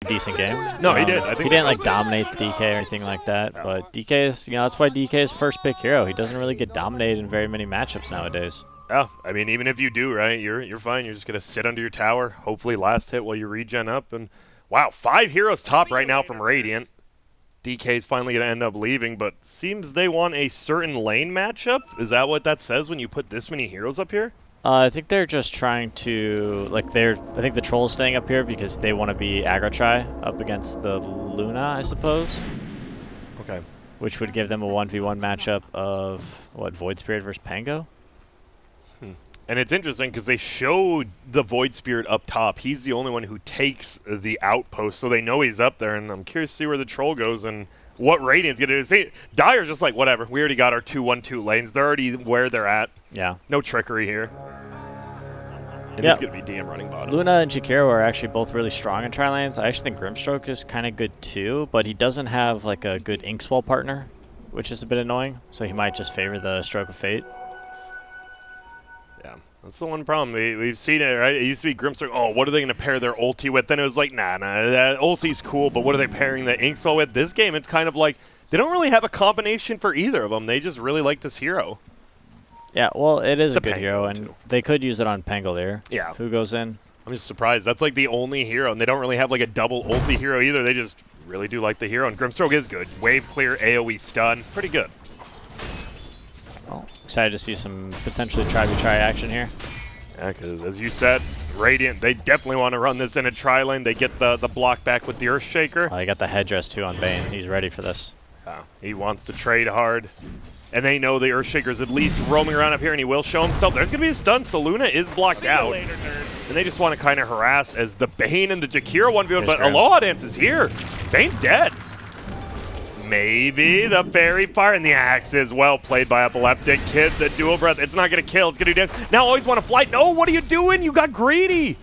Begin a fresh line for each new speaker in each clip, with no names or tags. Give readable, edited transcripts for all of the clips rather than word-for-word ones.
decent game.
No, he did. I think
he didn't like dominate the DK or anything like that. Yeah. But DK is, that's why DK is first pick hero. He doesn't really get dominated in very many matchups nowadays.
Yeah, I mean, even if you do, right, you're fine. You're just gonna sit under your tower, hopefully last hit while you regen up. And wow, 5 heroes top right now from Radiant. DK's finally gonna end up leaving, but seems they want a certain lane matchup. Is that what that says when you put this many heroes up here?
I think they're just trying to, I think the Troll's staying up here because they want to be aggro try up against the Luna, I suppose.
Okay.
Which would give them a 1v1 matchup of, what, Void Spirit versus Pango?
And it's interesting because they showed the Void Spirit up top. He's the only one who takes the outpost, so they know he's up there, and I'm curious to see where the Troll goes and what Radiant's going to do. Dire's just like, whatever, we already got our 2-1-2 lanes. They're already where they're at.
Yeah.
No trickery here. And it's going to be DM running bottom.
Luna and Jakiro are actually both really strong in tri-lanes. I actually think Grimstroke is kind of good too, but he doesn't have like a good Inkswell partner, which is a bit annoying, so he might just favor the Stroke of Fate.
Yeah, that's the one problem. We've seen it, right? It used to be Grimstroke, oh, what are they going to pair their ulti with? Then it was like, nah, that ulti's cool, but what are they pairing the Inkswell with? This game, it's kind of like, they don't really have a combination for either of them. They just really like this hero.
Yeah, well, it is a good hero, and they could use it on Pangolier.
Yeah.
Who goes in.
I'm just surprised. That's like the only hero, and they don't really have like a double ulti hero either. They just really do like the hero, and Grimstroke is good. Wave clear, AoE stun, pretty good.
Well, excited to see some potentially try action here.
Yeah, because as you said, Radiant, they definitely want to run this in a tri-lane. They get the block back with the Earthshaker.
Oh, they got the headdress too on Bane. He's ready for this.
He wants to trade hard. And they know the Earthshaker's at least roaming around up here, and he will show himself. There's going to be a stun, so Luna is blocked out. And they just want to kind of harass as the Bane and the Jakiro 1v1, but Aloha Dance is here. Bane's dead. Maybe the Fairy Fire, and the Axe is well played by Epileptic Kid. The dual breath, it's not going to kill, it's going to do damage. Now always want to flight. No, what are you doing? You got greedy.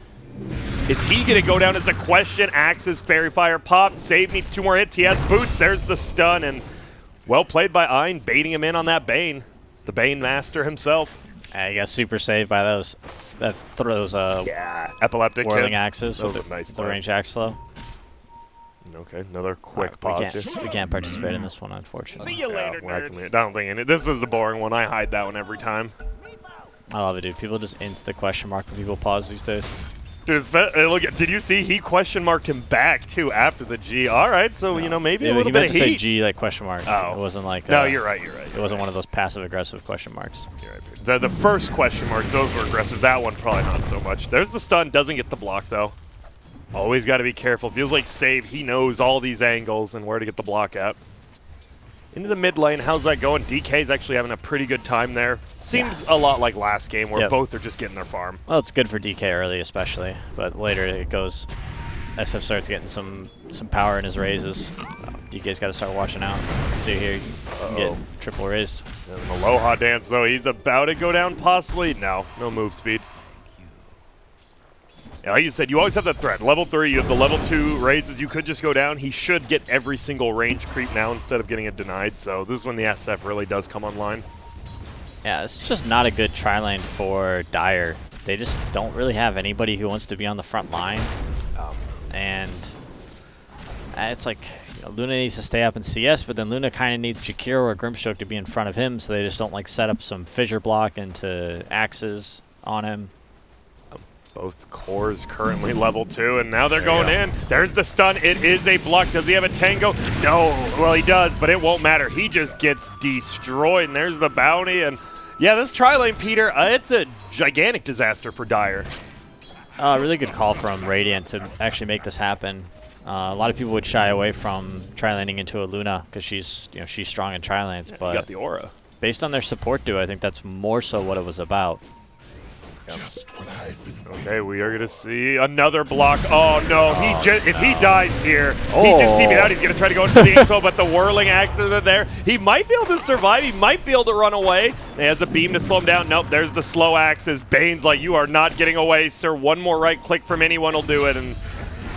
Is he going to go down as a question? Axe's Fairy Fire pops. Save needs 2 more hits. He has boots. There's the stun, and well played by Ein, baiting him in on that Bane. The Bane master himself.
He got super saved by those
Epileptic
whirling
Kid.
axes with the range axe slow.
Okay, another quick pause.
We can't participate in this one, unfortunately.
See you later,
nerds. I don't think this is the boring one. I hide that one every time.
I love it, dude. People just insta question mark when people pause these days.
Dude, look, did you see he question marked him back too after the G? All right, so you know maybe a little bit of heat.
He meant to say G like question mark.
Oh,
it wasn't like.
No, you're right.
It wasn't one of those passive aggressive question marks.
You're right. The first question marks, those were aggressive. That one probably not so much. There's the stun. Doesn't get the block though. Always got to be careful. Feels like Save. He knows all these angles and where to get the block at. Into the mid lane, how's that going? DK's actually having a pretty good time there. Seems a lot like last game where both are just getting their farm.
Well, it's good for DK early especially, but later it goes, SF starts getting some power in his raises. DK's got to start watching out. See here, get triple raised.
And Aloha Dance though, he's about to go down possibly. No move speed. Yeah, like you said, you always have that threat. Level 3, you have the level 2 raises. You could just go down. He should get every single range creep now instead of getting it denied. So this is when the SF really does come online.
Yeah, it's just not a good tri-lane for Dire. They just don't really have anybody who wants to be on the front line. And it's like, Luna needs to stay up in CS, but then Luna kind of needs Jakiro or Grimstroke to be in front of him, so they just don't like set up some fissure block into axes on him.
Both cores currently level 2, and now they're going in. There's the stun. It is a block. Does he have a tango? No. Well, he does, but it won't matter. He just gets destroyed, and there's the bounty. And yeah, this tri-lane, Peter, it's a gigantic disaster for Dire.
Really good call from Radiant to actually make this happen. A lot of people would shy away from tri-laning into a Luna because she's strong in tri-lanes, but
you got the aura.
Based on their support duo, I think that's more so what it was about.
Okay, we are gonna see another block. Oh no, if he dies here, he just TP'd out. He's gonna try to go into the info, but the whirling axes are there. He might be able to survive. He might be able to run away. He has a beam to slow him down. Nope, there's the slow axes. Bane's like, you are not getting away, sir. One more right click from anyone will do it, and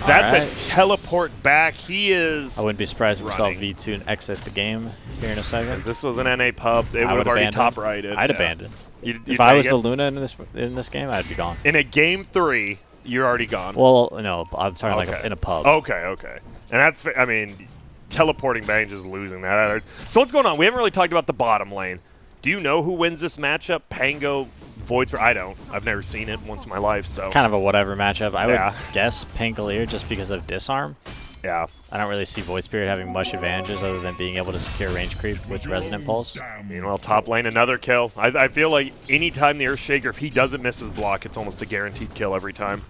that's a teleport back. He is.
I wouldn't be surprised if we saw V2 exit the game here in a second.
If this was an NA pub, it would have already top righted.
I'd abandon.
You'd
if I was the Luna in this game, I'd be gone.
In a game 3, You're already gone.
Well, no, I'm talking like in a pub.
Okay, okay. And that's, I mean, teleporting Bang just losing that. So what's going on? We haven't really talked about the bottom lane. Do you know who wins this matchup? Pango, Void? I don't. I've never seen it once in my life, so.
It's kind of a whatever matchup. I would guess Pangolier just because of disarm.
Yeah.
I don't really see Void Spirit having much advantages other than being able to secure range creep with Resonant Pulse.
Meanwhile, top lane, another kill. I feel like anytime the Earthshaker, if he doesn't miss his block, it's almost a guaranteed kill every time.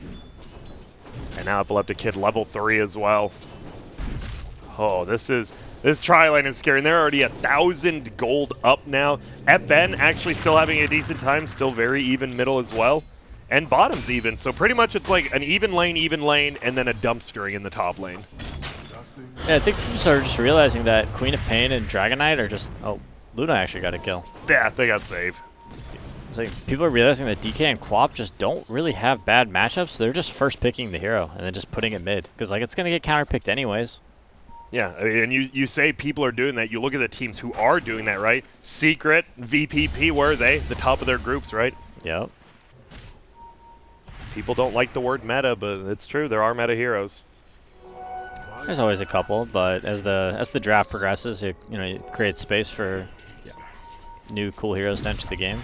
And now Epileptic Kid level 3 as well. Oh, this tri-lane is scary. And they're already 1,000 gold up now. FN actually still having a decent time, still very even middle as well. And bottom's even, so pretty much it's like an even lane, and then a dumpstering in the top lane.
Yeah, I think teams are just realizing that Queen of Pain and Dragon Knight are just... Oh, Luna actually got a kill.
Yeah, they got saved.
It's like people are realizing that DK and Quap just don't really have bad matchups. They're just first picking the hero and then just putting it mid. Because like it's going to get counterpicked anyways.
Yeah, and you say people are doing that. You look at the teams who are doing that, right? Secret, VPP, where are they? The top of their groups, right?
Yep.
People don't like the word meta, but it's true. There are meta heroes.
There's always a couple, but as the draft progresses, you create space for new cool heroes to enter the game.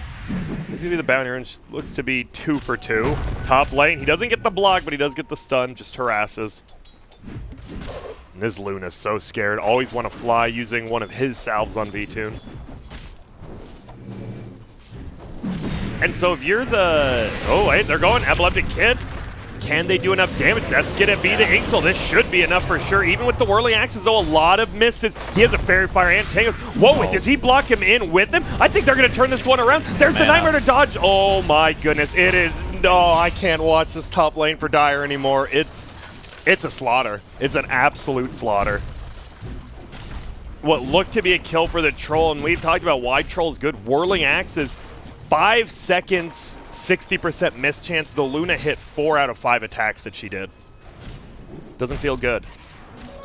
This is the bounty range. Looks to be 2 for 2. Top lane. He doesn't get the block, but he does get the stun. Just harasses. And this Luna's so scared. Always want to fly using one of his salves on VTune. And so if you're the... Oh, wait, they're going Epileptic Kid. Can they do enough damage? That's going to be the Inkswell. This should be enough for sure. Even with the Whirling Axes, though, a lot of misses. He has a Fairy Fire and Tangos. Whoa, wait, does he block him in with him? I think they're going to turn this one around. There's the Nightmare to dodge. Oh, my goodness. It is... No, I can't watch this top lane for Dire anymore. It's a slaughter. It's an absolute slaughter. What looked to be a kill for the Troll, and we've talked about why Troll's good. Whirling Axes, 5 seconds... 60% miss chance. The Luna hit 4 out of 5 attacks that she did. Doesn't feel good.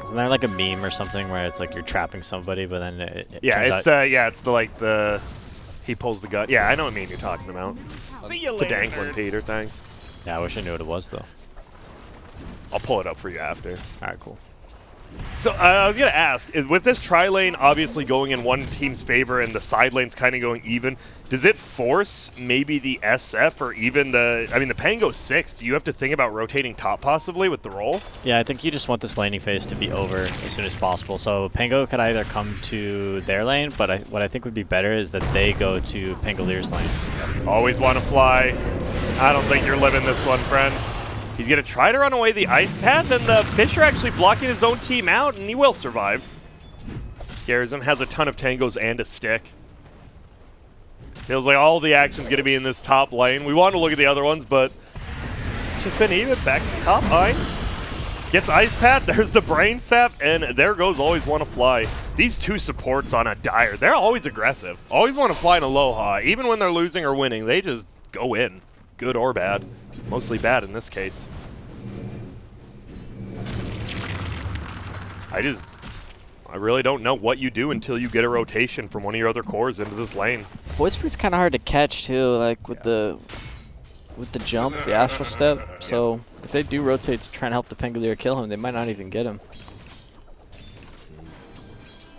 Isn't there like a meme or something where it's like you're trapping somebody, but then it
it's the he pulls the gun. Yeah, I know what meme you're talking about.
See you
it's a
later,
dangling
nerds.
Peter, thanks.
Yeah, I wish I knew what it was though.
I'll pull it up for you after.
All right, cool.
So I was going to ask, with this tri-lane obviously going in one team's favor and the side lanes kind of going even, does it force maybe the SF or even the Pango 6? Do you have to think about rotating top possibly with the roll?
Yeah, I think you just want this laning phase to be over as soon as possible. So Pango could either come to their lane, but what I think would be better is that they go to Pangolier's lane.
Always want to fly. I don't think you're living this one, friend. He's going to try to run away the ice path, and the Fisher actually blocking his own team out, and he will survive. Scares him, has a ton of tangos and a stick. Feels like all the action's going to be in this top lane. We want to look at the other ones, but it's just been even. Back to the top line. Gets ice path, there's the brain sap, and there goes Always Want to Fly. These two supports on a Dire, they're always aggressive. Always Want to Fly in Aloha. Even when they're losing or winning, they just go in, good or bad. Mostly bad in this case. I really don't know what you do until you get a rotation from one of your other cores into this lane.
Void Spirit's kind of hard to catch too, like with the jump, the Astral Step. So if they do rotate to try and help the Pangolier kill him, they might not even get him.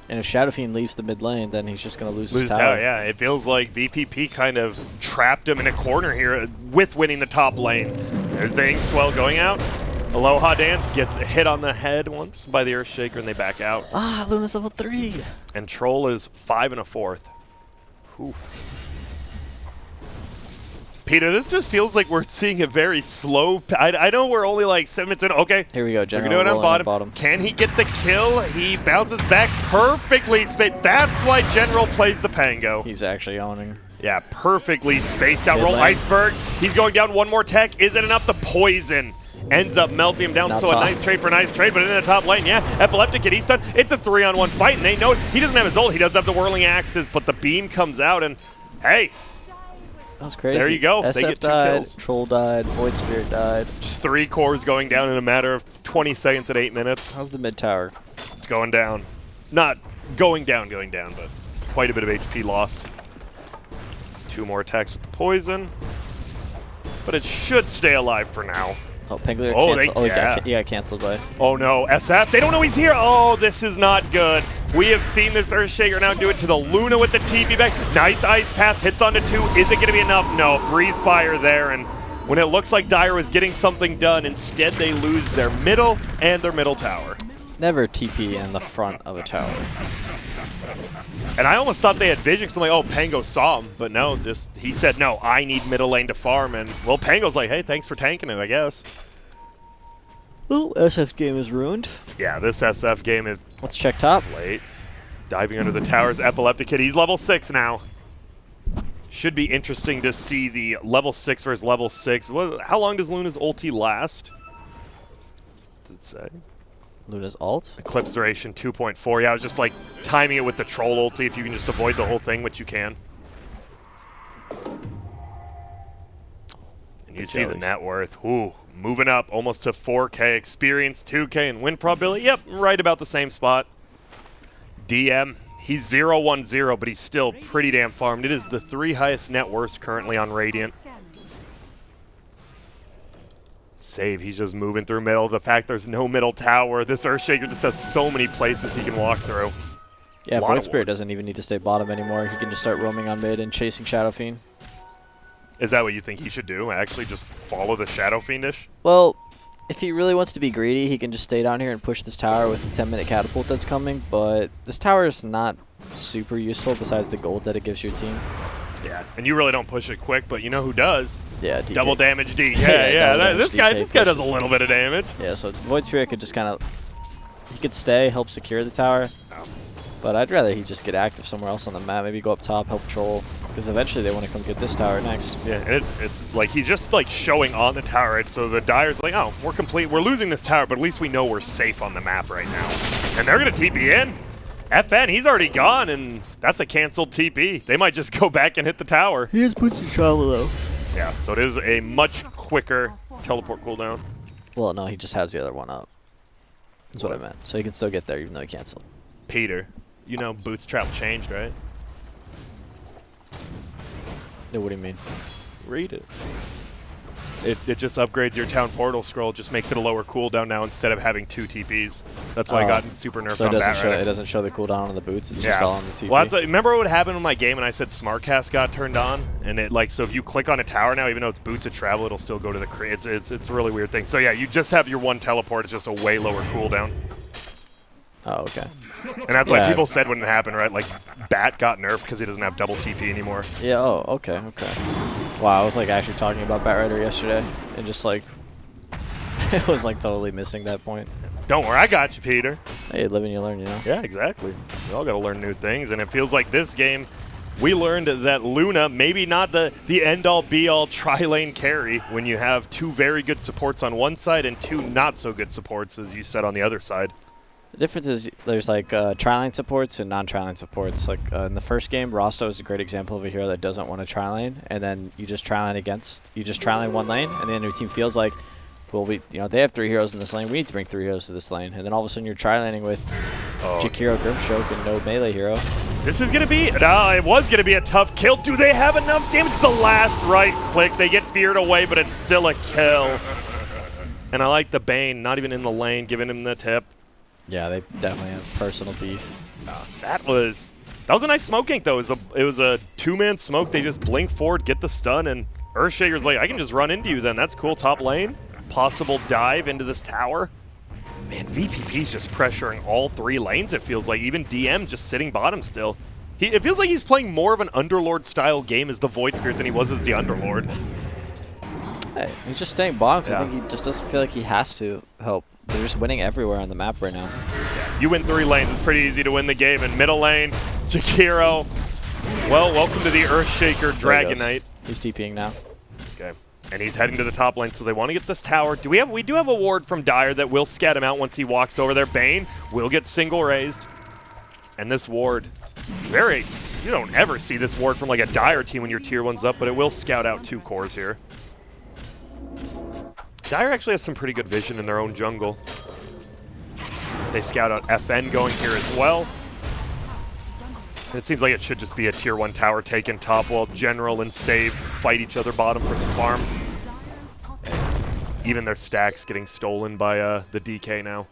And if Shadow Fiend leaves the mid lane, then he's just going to lose his tower.
Yeah, it feels like VPP kind of trapped him in a corner here with winning the top lane. There's the Inkswell going out. Aloha Dance gets hit on the head once by the Earthshaker, and they back out.
Ah, Luna's level 3.
And Troll is 5 1/4. Oof. Peter, this just feels like we're seeing a very slow... I know we're only like 7 minutes in. Okay.
Here we go, General.
We're doing it on bottom. Can he get the kill? He bounces back perfectly spaced. That's why General plays the Pango.
He's actually owning.
Yeah, perfectly spaced out. Roll Iceberg. He's going down one more tech. Is it enough? The poison ends up melting him down. So a nice trade for nice trade, but in the top lane, yeah. Epileptic Kid, he's done. It's a 3-on-1 fight, and they know it. He doesn't have his ult. He does have the Whirling Axes, but the beam comes out, and hey.
That was crazy.
There you go.
SF
they get 2
died,
kills.
Troll died, Void Spirit died.
Just 3 cores going down in a matter of 20 seconds at 8 minutes.
How's the mid tower?
It's going down. Not going down, but quite a bit of HP lost. 2 more attacks with the poison. But it should stay alive for now.
Oh, Pengler
Oh,
canceled. He got canceled by.
Oh no, SF, they don't know he's here. Oh, this is not good. We have seen this Earthshaker now do it to the Luna with the TP back. Nice Ice Path, hits onto 2. Is it going to be enough? No, Breathe Fire there, and when it looks like Dire was getting something done, instead they lose their middle and their middle tower.
Never TP in the front of a tower.
And I almost thought they had vision, because I'm like, oh, Pango saw him. But no, just he said, no, I need middle lane to farm. And, well, Pango's like, hey, thanks for tanking it, I guess.
Well, SF's game is ruined.
Yeah, this SF game is
Let's check top.
late. Diving under the towers, Epileptic Kid. He's level 6 now. Should be interesting to see the level 6 versus level 6. How long does Luna's ulti last? Does it say?
Luna's ult?
Eclipse duration 2.4. Yeah, I was just like timing it with the troll ulti if you can just avoid the whole thing, which you can. And you see the net worth. Ooh, moving up almost to 4K experience, 2K, and win probability. Yep, right about the same spot. DM, he's 0-1-0, but he's still pretty damn farmed. It is the 3 highest net worths currently on Radiant. Save, he's just moving through middle. The fact there's no middle tower, this Earthshaker just has so many places he can walk through.
Yeah, Void Spirit doesn't even need to stay bottom anymore. He can just start roaming on mid and chasing Shadow Fiend.
Is that what you think he should do? Actually just follow the Shadow Fiendish?
Well, if he really wants to be greedy, he can just stay down here and push this tower with the 10-minute catapult that's coming, but this tower is not super useful besides the gold that it gives your team.
Yeah, and you really don't push it quick, but you know who does?
Yeah, DK.
Double damage DK. Yeah, this guy does a little bit of damage.
Yeah, so Void Spirit could just kind of, he could stay, help secure the tower, but I'd rather he just get active somewhere else on the map. Maybe go up top, help troll, because eventually they want to come get this tower next.
Yeah, and it's like he's just like showing on the tower, right? So the Dire's like, oh, we're complete. We're losing this tower, but at least we know we're safe on the map right now. And they're going to TP in. FN, he's already gone, and that's a canceled TP. They might just go back and hit the tower.
He has boots and shallow though.
Yeah, so it is a much quicker teleport cooldown.
Well, no, he just has the other one up. That's what I meant. So he can still get there even though he canceled.
Peter, you know Bootstrap changed, right?
No, what do you mean?
Read it. It just upgrades your town portal scroll, just makes it a lower cooldown now instead of having 2 TPs. That's why I got super nerfed
so
on that.
So it doesn't show the cooldown on the boots, it's just all on the TP.
Well, remember what happened in my game when I said Smartcast got turned on? And it like, so if you click on a tower now, even though it's boots of travel, it'll still go to the crate. It's a really weird thing. So yeah, you just have your 1 teleport, it's just a way lower cooldown.
Oh, okay.
And that's why people said when it happened, right? Like, Bat got nerfed because he doesn't have double TP anymore.
Yeah, oh, okay, okay. Wow, I was like actually talking about Batrider yesterday, and just like, it was like totally missing that point.
Don't worry, I got you, Peter.
Hey, live and you learn, you know?
Yeah, exactly. We all got to learn new things, and it feels like this game, we learned that Luna, maybe not the end-all, be-all tri-lane carry when you have 2 very good supports on one side and 2 not-so-good supports, as you said, on the other side.
The difference is there's like tri-lane supports and non-tri-lane supports. Like in the first game, Rosto is a great example of a hero that doesn't want to tri-lane, and then you just tri-lane one lane, and then your team feels like, well, they have 3 heroes in this lane, we need to bring 3 heroes to this lane, and then all of a sudden you're tri-laning with Jakiro Grimstroke and no melee hero.
This is going to be, it was going to be a tough kill. Do they have enough damage? The last right click, they get feared away, but it's still a kill. And I like the Bane, not even in the lane, giving him the tip.
Yeah, they definitely have personal beef.
That was a nice smoke gank, though. It was a 2-man smoke. They just blink forward, get the stun, and Earthshaker's like, I can just run into you then. That's cool. Top lane. Possible dive into this tower. Man, VPP's just pressuring all 3 lanes, it feels like. Even DM just sitting bottom still. It feels like he's playing more of an Underlord-style game as the Void Spirit than he was as the Underlord.
Hey, he's just staying bottom because I think he just doesn't feel like he has to help. They're just winning everywhere on the map right now.
Yeah, you win 3 lanes, it's pretty easy to win the game. And middle lane, Jakiro. Well, welcome to the Earthshaker Dragon Knight.
He's TPing now.
Okay. And he's heading to the top lane, so they want to get this tower. We do have a ward from Dire that will scat him out once he walks over there. Bane will get single raised. And this ward, you don't ever see this ward from like a Dire team when your tier 1's up, but it will scout out 2 cores here. Dire actually has some pretty good vision in their own jungle. They scout out FN going here as well. It seems like it should just be a tier 1 tower taken top while General and Save fight each other bottom for some farm. Even their stacks getting stolen by the DK now.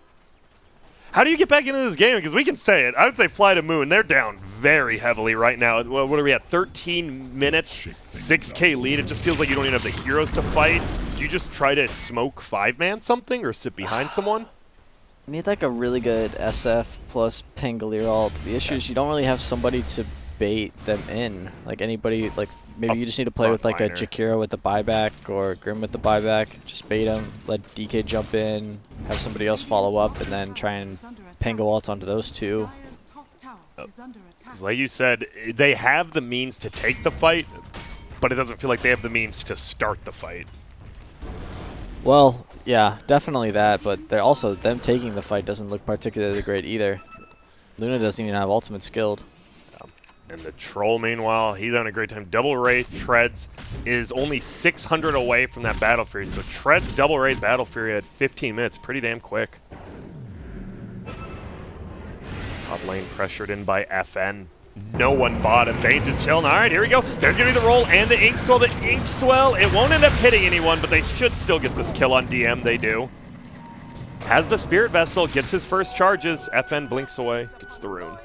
How do you get back into this game? Because we can say it. I would say FlyToMoon. They're down very heavily right now. What are we at? 13 minutes, 6K lead. It just feels like you don't even have the heroes to fight. Do you just try to smoke 5-man something or sit behind someone?
You need like a really good SF plus Pangolier ult. The issue is you don't really have somebody to bait them in. Like anybody, like maybe you just need to play with like a Jakiro with the buyback or Grim with the buyback. Just bait them, let DK jump in, have somebody else follow up, and then try and Pango ult onto those two.
Because like you said, they have the means to take the fight, but it doesn't feel like they have the means to start the fight.
Well, yeah, definitely that, but they're also, them taking the fight doesn't look particularly great either. Luna doesn't even have ultimate skilled.
And the Troll, meanwhile, he's having a great time. Double Wraith Treads is only 600 away from that Battle Fury. So Treads Double Wraith Battle Fury at 15 minutes. Pretty damn quick. Top lane pressured in by FN. No one bottom. Bane's just chilling. All right, here we go. There's going to be the roll and the Ink Swell. The Ink Swell, it won't end up hitting anyone, but they should still get this kill on DM. They do. Has the Spirit Vessel, gets his first charges. FN blinks away, gets the rune.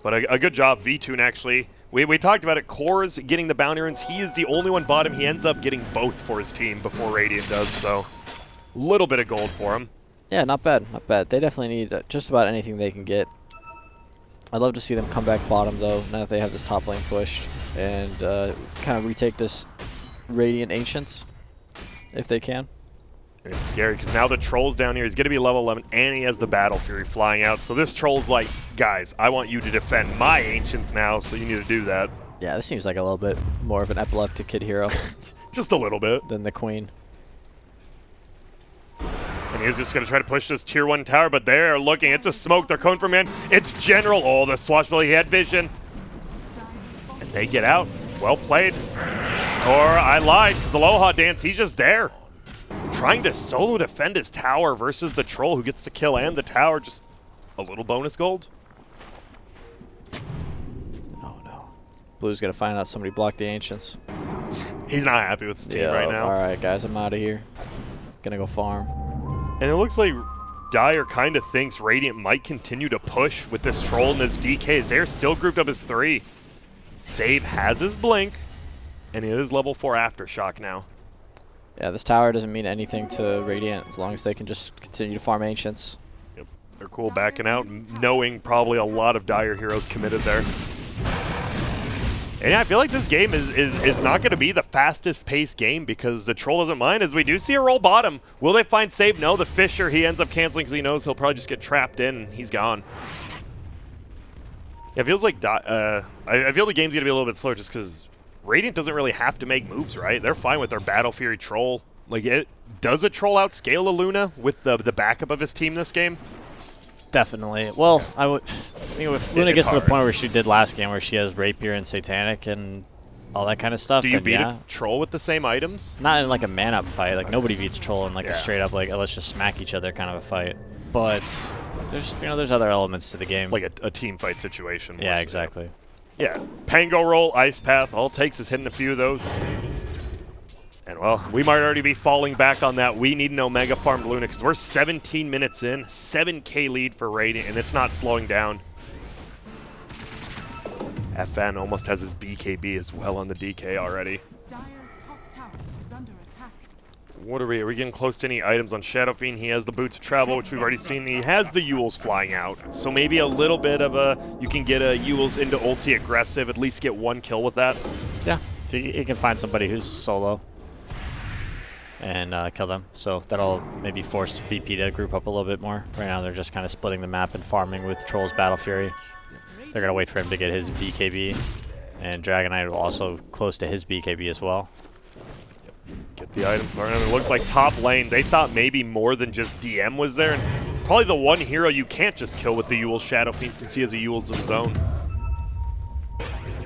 But a good job, VP.Prodigy actually. We talked about it. Core's getting the bounty runes. He is the only one bottom. He ends up getting both for his team before Radiant does, so a little bit of gold for him.
Yeah, not bad, not bad. They definitely need just about anything they can get. I'd love to see them come back bottom, though, now that they have this top lane pushed, and kind of retake this Radiant Ancients, if they can.
And it's scary, because now the Troll's down here. He's going to be level 11, and he has the Battle Fury flying out. So this Troll's like, guys, I want you to defend my Ancients now, so you need to do that.
Yeah, this seems like a little bit more of an epileptic kid hero.
Just a little bit.
Than the Queen.
And he's just going to try to push this tier 1 tower, but they're looking. It's a smoke. They're coming from in. It's General. Oh, the Swashbuckler. He had vision. And they get out. Well played. Or I lied, because Aloha Dance, he's just there. Trying to solo defend his tower versus the Troll who gets the kill and the tower. Just a little bonus gold.
Oh, no. Blue's going to find out somebody blocked the Ancients.
He's not happy with his team right now.
All right, guys, I'm out of here. Gonna go farm.
And it looks like Dire kind of thinks Radiant might continue to push with this Troll and his DKs. They're still grouped up as 3. Save has his blink, and it is level 4 Aftershock now.
Yeah, this tower doesn't mean anything to Radiant as long as they can just continue to farm Ancients.
Yep, they're cool backing out, knowing probably a lot of Dire heroes committed there. And yeah, I feel like this game is not going to be the fastest paced game because the Troll doesn't mind, as we do see a roll bottom. Will they find save? No, the Fisher, he ends up canceling because he knows he'll probably just get trapped in and he's gone. Yeah, it feels like I feel the game's going to be a little bit slower just because Radiant doesn't really have to make moves, right? They're fine with their Battle Fury Troll. Like, does a Troll outscale a Luna with the backup of his team this game?
Definitely. Well, I mean, if Luna gets to the point where she did last game, where she has Rapier and Satanic and all that kind of stuff,
do you beat
yeah.
a Troll with the same items?
Not in like a man-up fight. Like nobody beats Troll in like a straight-up like let's just smack each other kind of a fight. But there's there's other elements to the game.
Like a team fight situation.
Yeah, exactly.
Yeah, Pango Roll, Ice Path. All it takes is hitting a few of those. And, well, we might already be falling back on that. We need an Omega farmed Luna because we're 17 minutes in. 7K lead for Radiant, and it's not slowing down. FN almost has his BKB as well on the DK already. What are we getting close to any items on Shadow Fiend? He has the Boots of Travel, which we've already seen. He has the Yules flying out. So maybe a little bit of a, you can get a Yules into ulti aggressive, at least get 1 kill with that.
Yeah, you can find somebody who's solo and kill them. So that'll maybe force VP to group up a little bit more. Right now they're just kind of splitting the map and farming with Troll's Battle Fury. They're going to wait for him to get his BKB. And Dragonite will also close to his BKB as well.
Get the items. It looked like top lane. They thought maybe more than just DM was there. And probably the one hero you can't just kill with the Yule's Shadow Fiend since he has a Yule's of his own.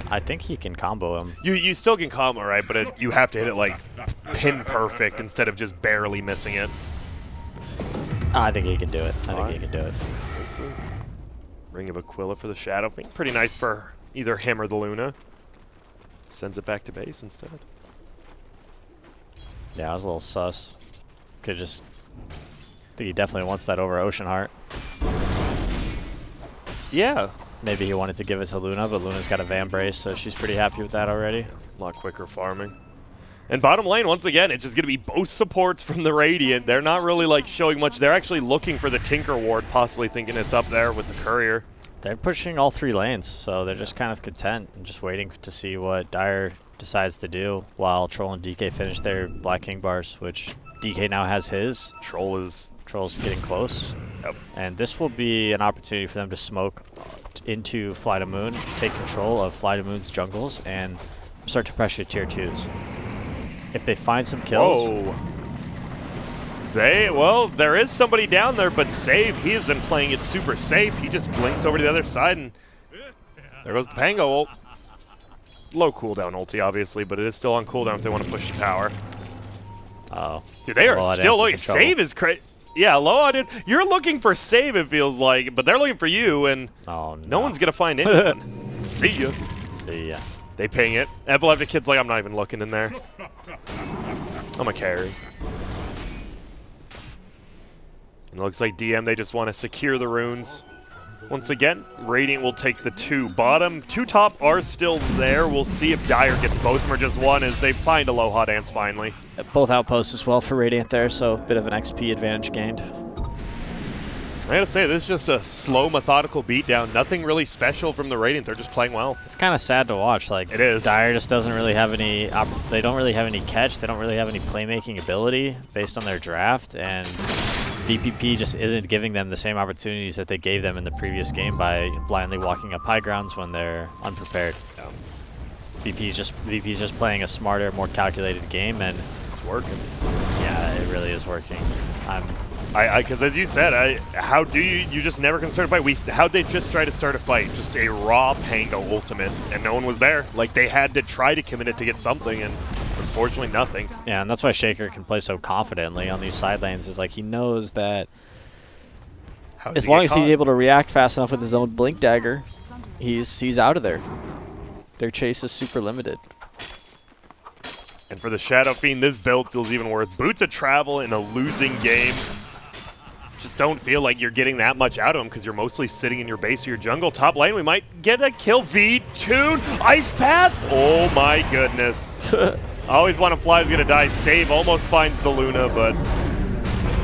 I think he can combo him.
You still can combo, right? But you have to hit it like pin perfect instead of just barely missing it.
I think he can do it. I think he can do it.
Ring of Aquila for the Shadow Fiend. Pretty nice for either him or the Luna. Sends it back to base instead.
Yeah, I was a little sus.
Could just... I think he definitely wants that over Ocean Heart.
Yeah.
Maybe he wanted to give it to Luna, but Luna's got a Van Brace, so she's pretty happy with that already.
A lot quicker farming. And bottom lane, once again, it's just going to be both supports from the Radiant. They're not really like showing much. They're actually looking for the Tinker Ward, possibly thinking it's up there with the Courier.
They're pushing all 3 lanes, so they're just kind of content and just waiting to see what Dire decides to do while Troll and DK finish their Black King bars, which DK now has his.
Troll's
getting close.
Yep.
And this will be an opportunity for them to smoke into FlyToMoon, take control of FlyToMoon's jungles, and start to pressure tier 2s. If they find some kills...
Whoa. Well, there is somebody down there, but Save, he has been playing it super safe. He just blinks over to the other side, and there goes the Pango ult. Low cooldown ulti, obviously, but it is still on cooldown if they want to push the tower.
Oh.
Dude, they are still looking. Save is crazy. Yeah, Loa, dude. You're looking for Save, it feels like, but they're looking for you, and no one's going to find anyone. See ya.
See ya.
They ping it. Epileptic Kid's like, I'm not even looking in there. I'm a carry. And it looks like DM, they just want to secure the runes. Once again, Radiant will take the 2 bottom. 2 top are still there. We'll see if Dire gets both of them or just one as they find Aloha Dance finally.
Both outposts as well for Radiant there, so a bit of an XP advantage gained.
I gotta say, this is just a slow, methodical beatdown. Nothing really special from the Radiant. They're just playing well.
It's kind of sad to watch. Like,
it is.
Dire just doesn't really have any... they don't really have any catch. They don't really have any playmaking ability based on their draft, and VPP just isn't giving them the same opportunities that they gave them in the previous game by blindly walking up high grounds when they're unprepared.
Yeah.
VP's just playing a smarter, more calculated game, and
It's working.
yeah, it really is working.
Because as you said, how do you just never can start a fight? How'd they just try to start a fight? Just a raw Pango ultimate, and no one was there. Like, they had to try to commit it to get something, and unfortunately nothing.
Yeah, and that's why Shaker can play so confidently on these side lanes, is like he knows that as long as he's able to react fast enough with his own Blink Dagger, he's out of there. Their chase is super limited.
And for the Shadow Fiend, this build feels even worse. Boots of Travel in a losing game. Just don't feel like you're getting that much out of them because you're mostly sitting in your base of your jungle. Top lane, we might get a kill. V2, Ice Path. Oh my goodness. I always want to fly is going to die. Save almost finds the Luna, but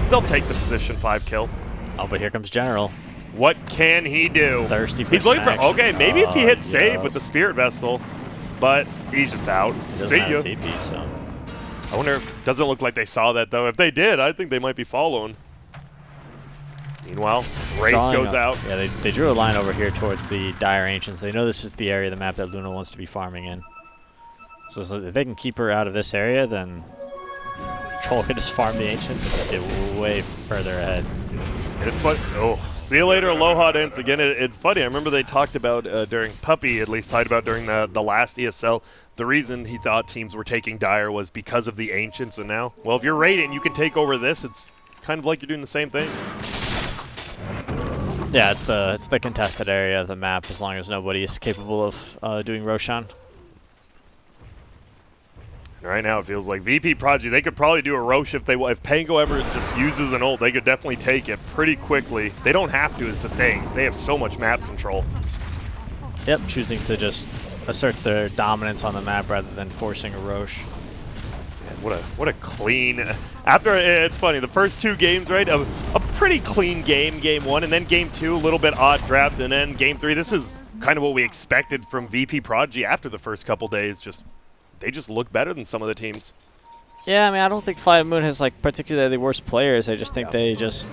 they'll take the position 5 kill.
Oh, but here comes General.
What can he do?
Thirsty for
He's looking for,
action.
okay, maybe if he hits
yeah.
save with the Spirit Vessel, but he's just out.
He doesn't
See
have
ya.
TP, so.
I wonder, doesn't look like they saw that though. If they did, I think they might be following. Meanwhile, Wraith goes out.
Yeah, they drew a line over here towards the Dire Ancients. They know this is the area of the map that Luna wants to be farming in. So if they can keep her out of this area, then Troll can just farm the Ancients and just get way further ahead.
And it's fun. Oh, see you later, Aloha Dance. Again, it's funny. I remember they talked about during Puppy, at least talked about during the last ESL, the reason he thought teams were taking Dire was because of the Ancients, and now, well, if you're Radiant, you can take over this. It's kind of like you're doing the same thing.
Yeah, it's the contested area of the map as long as nobody is capable of doing Roshan.
And right now it feels like VP.Prodigy, they could probably do a Rosh if Pango ever just uses an ult, they could definitely take it pretty quickly. They don't have to is the thing. They have so much map control.
Yep, choosing to just assert their dominance on the map rather than forcing a Rosh.
What a clean. After it's funny, the first 2 games, right? A pretty clean game 1, and then game 2, a little bit odd draft, and then game 3. This is kind of what we expected from VP.Prodigy after the first couple days. They just look better than some of the teams.
Yeah, I mean, I don't think FlyToMoon has like particularly worse players. I just think they just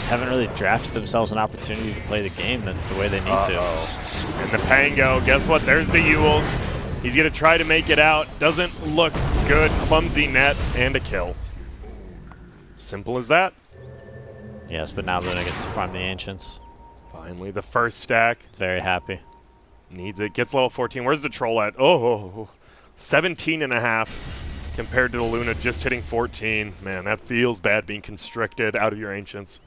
haven't really drafted themselves an opportunity to play the game the way they need to.
And the Pango, guess what? There's the Yules. He's going to try to make it out. Doesn't look good. Clumsy net and a kill. Simple as that.
Yes, but now Luna gets to farm the Ancients.
Finally, the first stack.
Very happy.
Needs it. Gets level 14. Where's the Troll at? Oh, 17.5 compared to the Luna just hitting 14. Man, that feels bad being constricted out of your Ancients.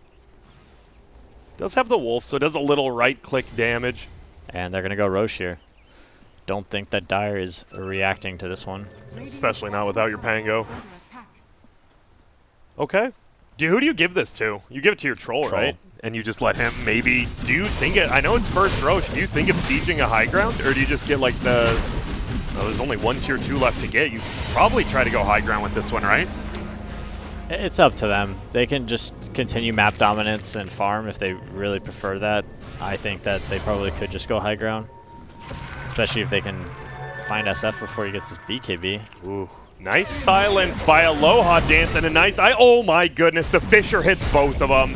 Does have the Wolf, so it does a little right-click damage.
And they're going to go Rosh here. Don't think that Dire is reacting to this one.
Especially not without your Pango. Okay. Who do you give this to? You give it to your troll, right? And you just let him maybe, do you think it, I know it's first Roche, do you think of sieging a high ground, or do you just get like the, oh, there's only one tier 2 left to get. You probably try to go high ground with this one, right?
It's up to them. They can just continue map dominance and farm if they really prefer that. I think that they probably could just go high ground, especially if they can find SF before he gets his BKB.
Ooh, nice silence by Aloha Dance and a nice, oh my goodness, the Fisher hits both of them.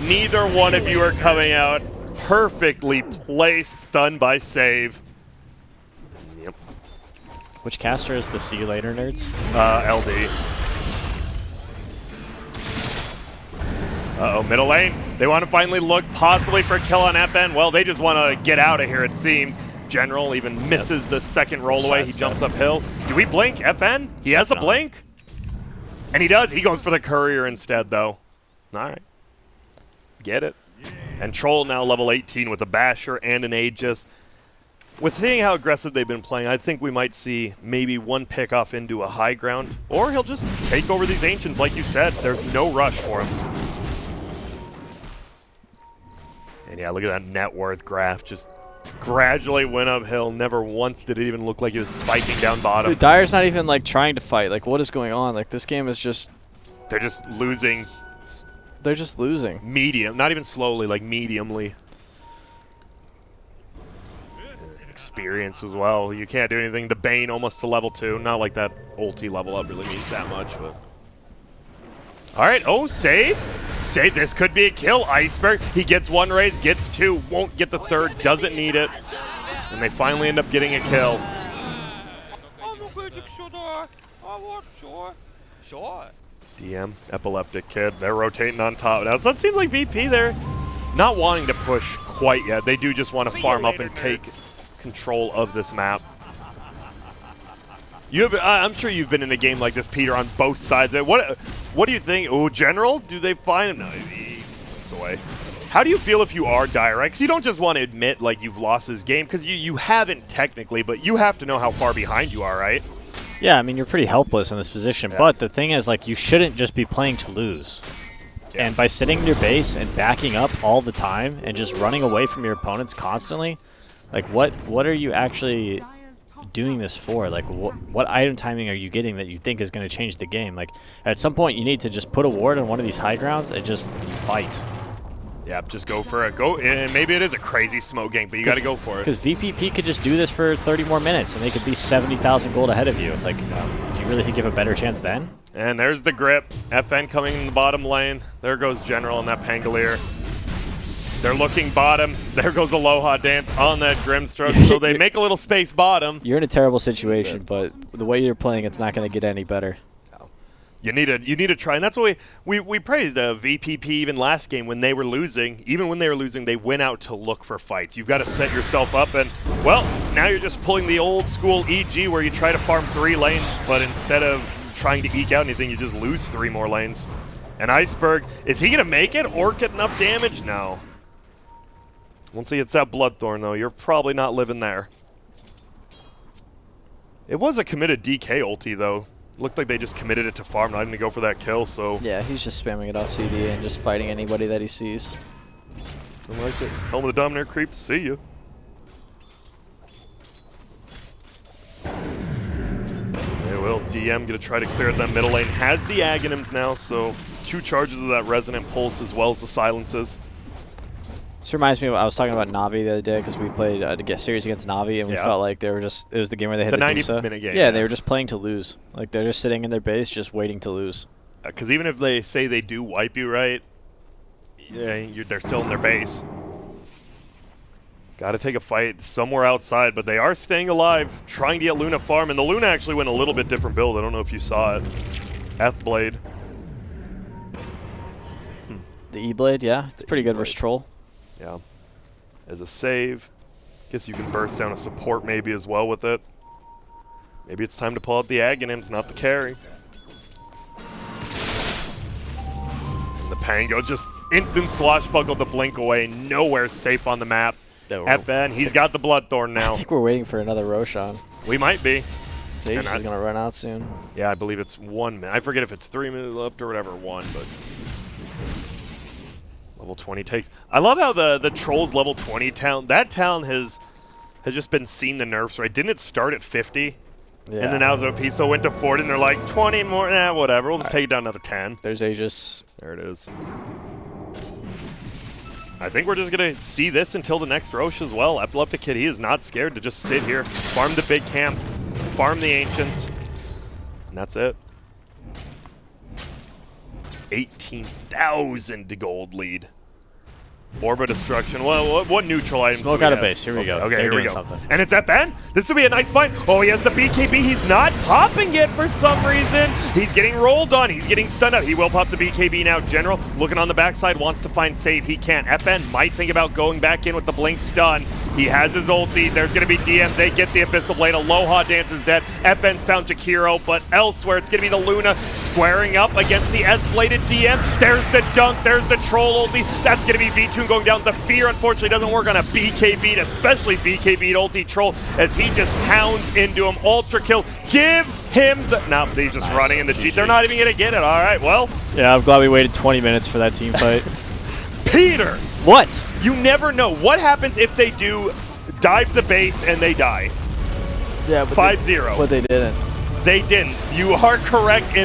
Neither one of you are coming out. Perfectly placed, stunned by save. Yep.
Which caster is the see you later, nerds?
LD. Uh-oh, middle lane. They want to finally look possibly for a kill on FN. Well, they just want to get out of here, it seems. General even misses the second roll away. He jumps uphill. Do we blink FN? He has a blink. And he does. He goes for the courier instead, though. All right. Get it. And Troll now level 18 with a Basher and an Aegis. With seeing how aggressive they've been playing, I think we might see maybe one pick off into a high ground. Or he'll just take over these Ancients, like you said. There's no rush for him. And yeah, look at that net worth graph. Just gradually went uphill. Never once did it even look like he was spiking down bottom.
Dude, Dire's not even like trying to fight. Like, what is going on? Like, this game is just...
They're just losing.
They're just losing.
Medium. Not even slowly, like mediumly. Experience as well. You can't do anything. The Bane almost to level 2. Not like that ulti level up really means that much, but... Alright, oh, save. Save, this could be a kill. Iceberg, he gets one raise, gets two, won't get the third, doesn't need it. And they finally end up getting a kill. DM, epileptic kid, they're rotating on top now. So it seems like VP there, not wanting to push quite yet. They do just want to farm up and take control of this map. I'm sure you've been in a game like this, Peter, on both sides. What do you think? Oh, General, do they find him? No, he gets away. How do you feel if you are Dire? Because you don't just want to admit like you've lost this game, because you haven't technically, but you have to know how far behind you are, right?
Yeah, I mean, you're pretty helpless in this position, but the thing is, like, you shouldn't just be playing to lose. Yeah. And by sitting in your base and backing up all the time and just running away from your opponents constantly, like, what are you actually doing this for? Like, what item timing are you getting that you think is going to change the game? Like, at some point you need to just put a ward on one of these high grounds and just fight.
Yeah, just go for it. Go, and maybe it is a crazy smoke gank, but you got to go for it.
Because VPP could just do this for 30 more minutes and they could be 70,000 gold ahead of you. Like, do you really think you have a better chance then?
And there's the grip. FN coming in the bottom lane. There goes General and that Pangolier. They're looking bottom. There goes Aloha Dance on that Grimstroke. So they make a little space bottom.
You're in a terrible situation, but the way you're playing, it's not going to get any better.
No. You need to try, and that's why we praised VPP even last game when they were losing. Even when they were losing, they went out to look for fights. You've got to set yourself up, and well, now you're just pulling the old school EG where you try to farm 3 lanes, but instead of trying to eke out anything, you just lose 3 more lanes. And Iceberg, is he going to make it or get enough damage? No. Once he hits that Bloodthorn, though, you're probably not living there. It was a committed DK ulti, though. Looked like they just committed it to farm, not even to go for that kill, so...
Yeah, he's just spamming it off CD and just fighting anybody that he sees.
I like it. Helm of the Dominator creeps, see ya. They will. DM gonna try to clear that middle lane. Has the Aghanims now, so 2 charges of that Resonant Pulse as well as the silences.
This reminds me of what I was talking about Navi the other day, because we played a series against Navi, and we felt like they were just, it was the game where they had the
90-minute game.
Yeah, they were just playing to lose. Like, they're just sitting in their base, just waiting to lose.
Because even if they say they do wipe you, right, yeah, they're still in their base. Got to take a fight somewhere outside, but they are staying alive, trying to get Luna farm, and the Luna actually went a little bit different build. I don't know if you saw it. F-Blade.
The E-Blade, yeah, it's pretty good versus Troll.
Yeah. As a save, guess you can burst down a support maybe as well with it. Maybe it's time to pull out the Aghanims, not the carry. And the Pango just instant swashbuckle to blink away, nowhere safe on the map. FN, he's got the Bloodthorn now.
I think we're waiting for another Roshan.
We might be.
Sage is going to run out soon.
Yeah, I believe it's 1 minute. I forget if it's 3 minutes left or whatever, one, but level 20 takes. I love how the Trolls level 20 town, that town has just been seeing the nerfs, right? Didn't it start at 50?
Yeah.
And then now OP, so went to 40, and they're like, 20 more, whatever. We'll just take it down another 10.
There's Aegis.
There it is. I think we're just going to see this until the next Roche as well. Epileptic Kid, he is not scared to just sit here, farm the big camp, farm the Ancients, and that's it. 18,000 gold lead. Orb of Destruction. Well, what neutral items?
Smoke out of base. Here we go.
Okay,
They're
here we
doing
go.
something.
And it's FN. This will be a nice fight. Oh, he has the BKB. He's not popping it for some reason. He's getting rolled on. He's getting stunned up. He will pop the BKB now. General looking on the backside, wants to find save. He can't. FN might think about going back in with the blink stun. He has his ulti. There's going to be DM. They get the Abyssal Blade. Aloha Dance is dead. FN's found Jakiro, but elsewhere it's going to be the Luna squaring up against the S-bladed DM. There's the dunk. There's the troll ulti. That's going to be V2 going down. The fear unfortunately doesn't work on a BKB, especially BKB ulti troll, as he just pounds into him. Ultra kill. Give him the... No, he's just running in the G. They're not even going to get it. All right, well.
Yeah, I'm glad we waited 20 minutes for that team fight.
Peter!
What?
You never know. What happens if they do dive the base and they die?
Yeah,
5-0.
But they didn't.
They didn't. You are correct in